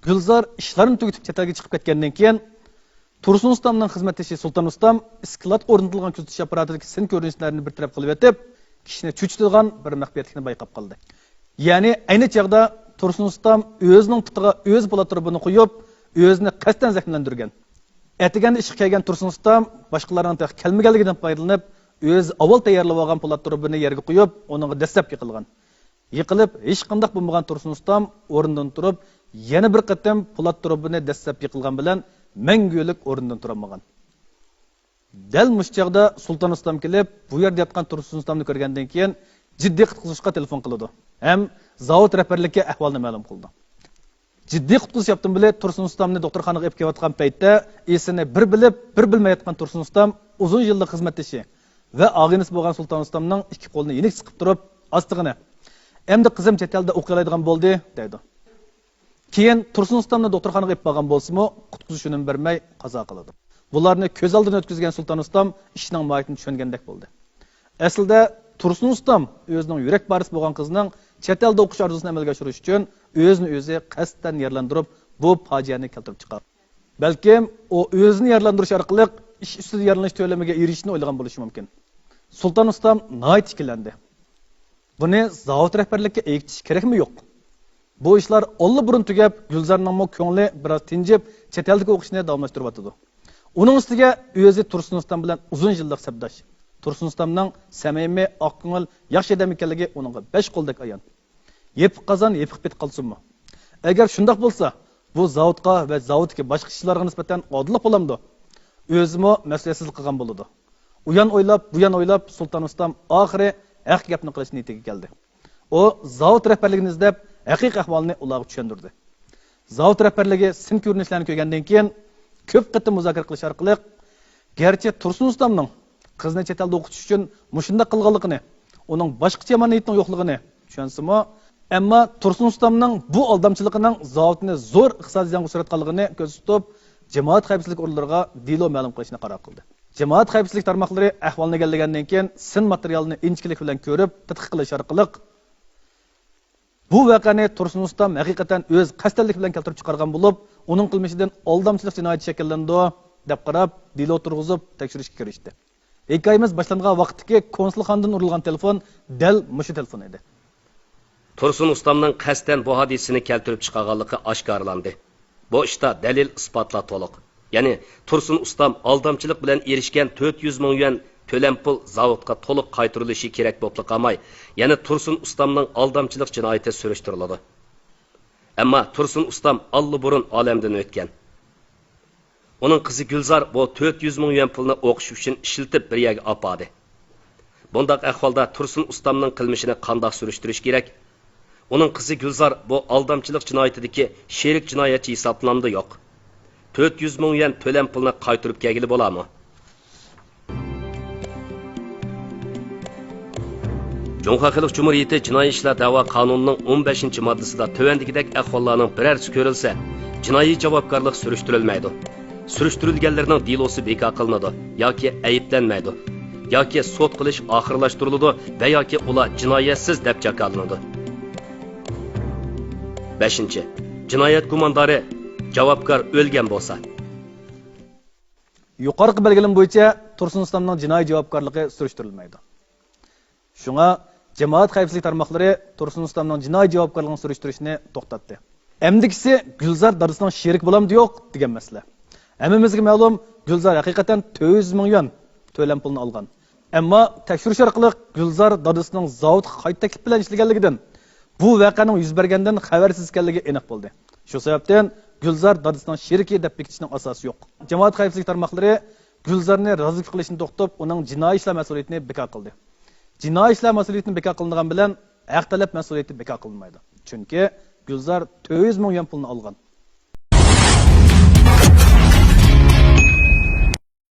Gülzar işlerini tügütüp çetelge çıkıp ketkendan keyin Tursun Ustamның xizmatdashi Sultan Ustam isklat o'rnatilgan kuzatish apparatidagi sin ko'rinishlarini bir taraf qilib etib, kishini cho'chitadigan bir maxfiyatlikni bayqab qoldi. Ya'ni ayni chaqda Tursun Ustam o'zining putiga o'z po'lat turbini qo'yib, o'zini qasddan zaxmlantirgan. Atiganda ishga kelgan Tursun Ustam boshqalarning taq kelmaganligidan foydalanib, o'z avval tayyorlab olgan po'lat turbini yerga qo'yib, uningga dastlab yiqilgan. Yiqilib, hech qanday bo'lmagan Tursun Ustam o'rnidan turib, yana bir qatam po'lat turbini dastlab yiqilgan bilan мәңгілік орындан тұрамаған. Дәл мұшчағда Sultan Ustam келіп, bu yerде yatқан Tursun Ustamны көргенден кейін jiddiy qutquzishga telefon qildi. Ham zavod rahbarligiga ahvolni ma'lum qildi. Jiddiy qutquzish yaptım bile Tursun Ustamni doktorxonaga olib kelayotgan paytda esini bir bilib, bir bilmayotgan Tursun Ustam uzun yillik xizmatdoshi va og'inisi bo'lgan Sultan Ustamning ikki qo'lini yenik siqib turib, ostig'ini "Endi qizim chet elda o'qilaydigan bo'ldi" dedi. Keyin Tursun Ustamni doktorxonaga olib borgan bo'lsa-mu, qutquzishini bermay qazo qildi. Bularni ko'z oldidan o'tkazgan Sultan Ustam ishning mohiyatini tushungandek bo'ldi. Aslida Tursun Ustam o'zining yurak barisi bo'lgan qizning chet elda o'qish orzusini amalga oshirish uchun o'zini o'zi qasddan yerlantirib, bu fojiani keltirib chiqardi. Balkim u o'zini yerlantirish orqali ish ustida yerlanish to'lamiga erishishni o'ylagan bo'lishi mumkin. Sultan Ustam nihoyat ikkilandi. Buni zavod rahbarligiga aytish kerakmi yo'q? Bu ishlar burun tugab, Gulzarning ko'ngli biroz tinjib, chet eldagi o'qishni davomlashtiryapti. Uning ustiga o'zi Tursun Ustam bilan uzun yillik sabdosh. Tursun Ustamning samimiy, oqko'ngil, yaxshi odam ekanligi uningga 5 qo'ldek ayon. Yepiq qozon yepiq bet qolsinmi? Agar shunday bo'lsa, bu zavodga va zavoddagi boshqa ishlarga nisbatan odillik bo'lamdi. O'zimi mas'uliyatsizlik qilgan bo'ladi. U yon o'ylab, bu yon o'ylab Sultan Ustam oxiri haq gapni qilish niyatiga keldi. O zavod rahbarligini izlab haqiqiy ahvolni ularga tushundirdi. Zavod rahbarligi sin ko'rinishlarini ko'rgandan keyin ko'p qatim muzokara qilish orqali garchi Tursun Ustamning qizni chet elda o'qitish uchun mushunda qilganligini, uning boshqa yomon niyatining yo'qligini tushunsimi, ammo Tursun Ustamning bu aldamchiligining zavodni zo'r iqtisodiy ziyon uchratganligini ko'z tutib, jamoat xavfsizlik organlariga delo ma'lum qilishni qaror qildi. Jamoat xavfsizlik tarmoqlari ahvolni egallagandan keyin sin materialini inchkilik bilan ko'rib, tadqiq qilish orqali bu voqeani Tursun Ustam haqiqatan o'z qasddanlik bilan keltirib chiqargan bo'lib, uning qilmishidan aldamchilik jinoyati shakllandi deb qarab, delo turg'izib tekshirishga kirishdi. Hikoyamiz boshlangan vaqtdagi konsulxonadan urilgan telefon dal mushu telefon edi. Tursun Ustamning qasddan bu hodisani keltirib chiqarganligi oshkorlandi. Bu ishda dalil isbotlar to'liq. Ya'ni Tursun Ustam aldamchilik bilan erishgan 400 ming yuan to'lam pul zavodga to'liq qaytarilishi kerak bo'lib qolmay, ya'ni Tursun Ustamning aldamchilik jinoyati surishtiriladi. Ammo Tursun Ustam burun olamdan o'tgan. Uning qizi Gulzar bu 400 ming yuan pulni o'qish uchun ishiltib bir yerga oldi. Bundaq ahvolda Tursun Ustamning qilmishini qanday surishtirish kerak? Uning qizi Gulzar bu aldamchilik jinoyatidagi sherik jinoyatchi hisoblanadi yo'q. 400 ming yuan to'lam pulni qaytarib kelgili bo'ladimi? Cumhuriyet Xalq Cumhuriyeti Jinoiy ishlar da'vo qonunining 15-moddasida tövendikidek ahvollarning birarsi ko'rilsa, jinoiy javobgarlik surishtirilmaydi. Surishtirilganlarning delosi bekor qilinadi yoki ayblanmaydi, yoki sud qilish oxirlashtiriladi va yoki ular jinoyatsiz deb jazolanadi. 5. Jinoyat gumondori javobgar o'lgan bo'lsa. Yuqorqi belgilam bo'yicha Tursun Ustamning jinoiy javobgarligi surishtirilmaydi. Shunga jamoat xavfsizlik tarmoqlari Tursun Ustamning jinoiy javobgarligini surishtirishni to'xtatdi. Emdikisi Gulzar dadasining sherik bo'lamdi yo'q degan masala. Hammamizga ma'lum, Gulzar haqiqatan 400 ming yuan to'lam pulni olgan. Ammo tekshirish orqali Gulzar dadasining zavod qayta taklif bilan ishlaganligidan, bu voqeaning yuz bergandan xabarsiz ekanligi aniq bo'ldi. Shu sababdan Gulzar dadasining sheriki deb bekitishning asosi yo'q. Jamoat xavfsizlik tarmoqlari Gulzarni rozilik qilishni to'xtatib, uning jinoiy ishlar mas'uliyatini bekor qildi. Jinoiy ishlar mas'uliyatini bekor qilingan bilan haq talab mas'uliyati bekor qilinmaydi. Chunki Gulzar 400 ming yuan pulni olgan.